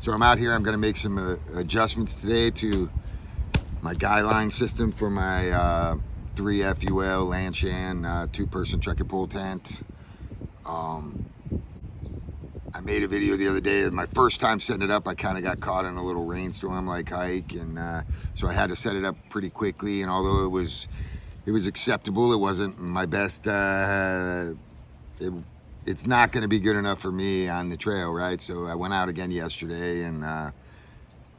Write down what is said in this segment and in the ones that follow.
So I'm out here. I'm going to make some adjustments today to my guy line system for my 3 FUL Lanshan 2-person trekking pole tent. I made a video the other day. My first time setting it up, I kind of got caught in a little rainstorm like hike, and so I had to set it up pretty quickly. And although it was acceptable, it wasn't my best. It's not going to be good enough for me on the trail, right? So I went out again yesterday, and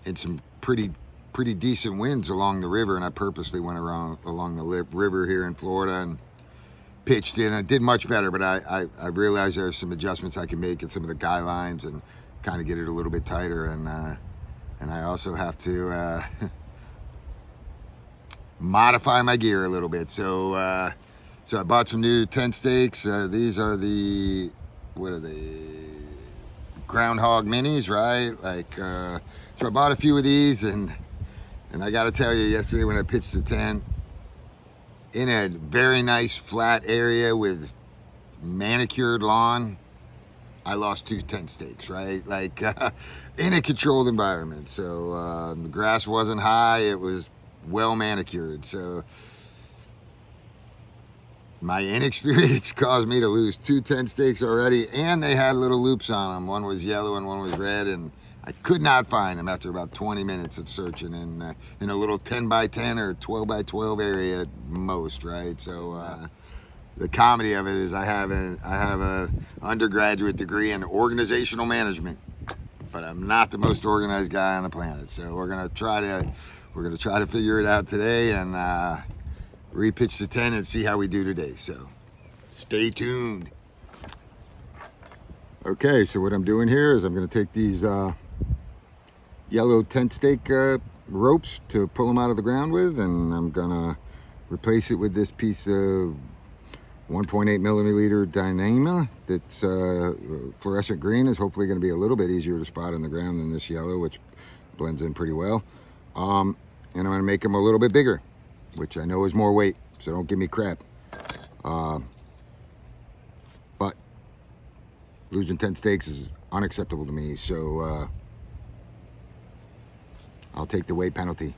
in some pretty decent winds along the river, and I purposely went along the river here in Florida and pitched in. I did much better, but I realized there's some adjustments I can make in some of the guy lines and kind of get it a little bit tighter, and I also have to modify my gear a little bit. So I bought some new tent stakes. These are the, what are they? Groundhog Minis, right? Like, so I bought a few of these, and I got to tell you, yesterday when I pitched the tent in a very nice flat area with manicured lawn, I lost 2 tent stakes, right? Like in a controlled environment. So the grass wasn't high, it was well manicured. So my inexperience caused me to lose 2 tent stakes already, and they had little loops on them. One was yellow and one was red, and I could not find them after about 20 minutes of searching in a little 10 by 10 or 12 by 12 area at most, right? So the comedy of it is I have a undergraduate degree in organizational management, but I'm not the most organized guy on the planet. So we're gonna try to figure it out today and repitch the tent and see how we do today. So stay tuned. Okay, so what I'm doing here is I'm gonna take these yellow tent stake ropes to pull them out of the ground with, and I'm gonna replace it with this piece of 1.8 millimeter Dynama that's fluorescent green. Is hopefully going to be a little bit easier to spot in the ground than this yellow, which blends in pretty well. And I'm going to make them a little bit bigger, which I know is more weight, so don't give me crap. But losing tent stakes is unacceptable to me, so I'll take the weight penalty.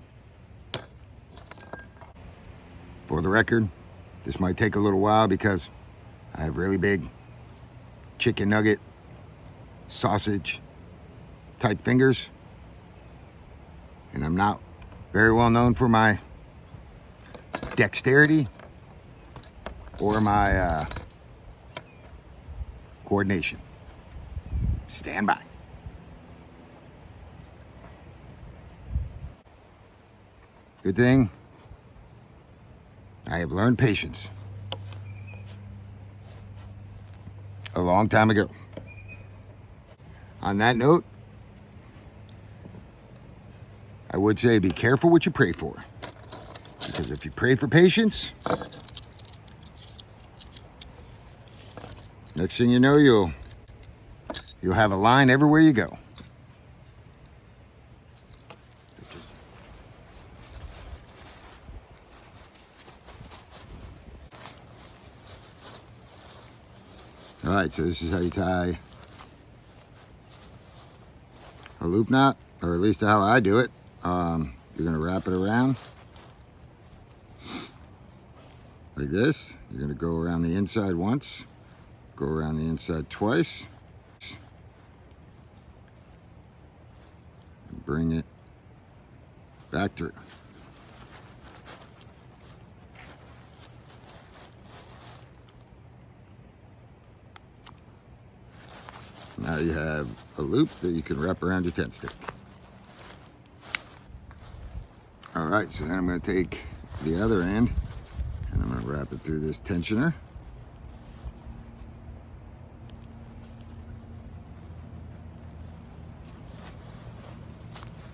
For the record, this might take a little while because I have really big chicken nugget, sausage type fingers, and I'm not very well known for my dexterity or my coordination. Stand by. Good thing I have learned patience a long time ago. On that note, I would say be careful what you pray for, because if you pray for patience, next thing you know, you'll have a line everywhere you go. All right, so this is how you tie a loop knot, or at least how I do it. You're gonna wrap it around like this. You're gonna go around the inside once, go around the inside twice, and bring it back through. Now you have a loop that you can wrap around your tent stick. All right, so then I'm going to take the other end and I'm going to wrap it through this tensioner.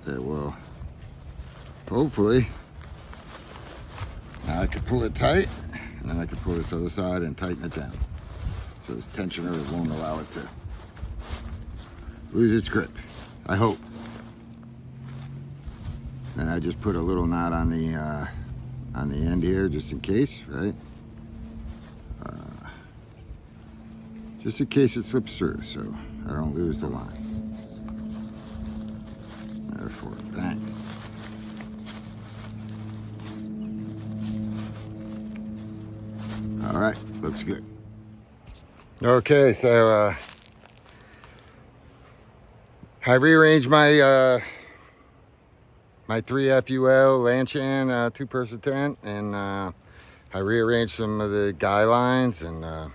That will hopefully, now I can pull it tight, and then I can pull this other side and tighten it down. So this tensioner won't allow it to lose its grip, I hope. Then I just put a little knot on the end here, just in case, right? Just in case it slips through, so I don't lose the line. there for it. Dang. All right, looks good. Okay, so I rearranged my my 3 FUL Lanshan 2-person tent, and I rearranged some of the guy lines and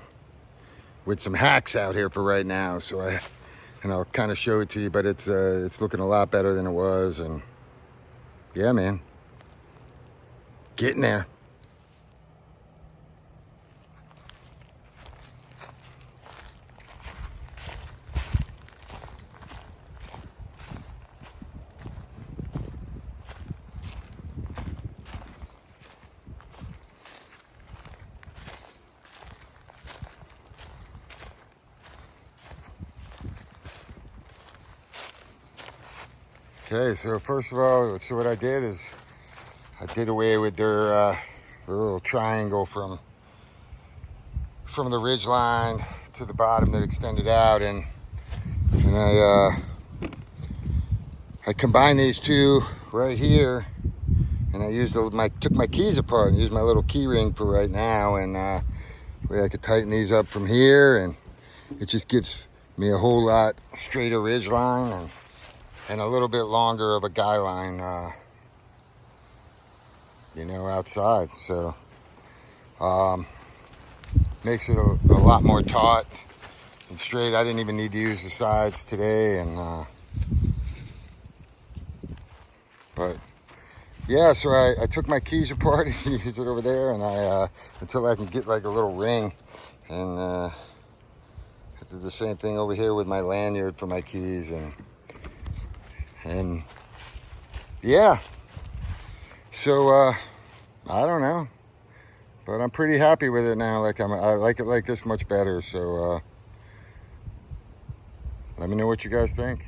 with some hacks out here for right now. So I'll kind of show it to you, but it's looking a lot better than it was, and yeah, man, getting there. Okay, so first of all, so what I did is I did away with their little triangle from the ridge line to the bottom that extended out, and I combined these two right here, and I used took my keys apart and used my little key ring for right now, and where I could tighten these up from here, and it just gives me a whole lot straighter ridge line and a little bit longer of a guy line, you know, outside. So makes it a lot more taut and straight. I didn't even need to use the sides today, and but yeah, so I took my keys apart and used it over there, and until I can get like a little ring, and I did the same thing over here with my lanyard for my keys, and yeah, so I don't know, but I'm pretty happy with it now. Like I like it like this much better. So let me know what you guys think.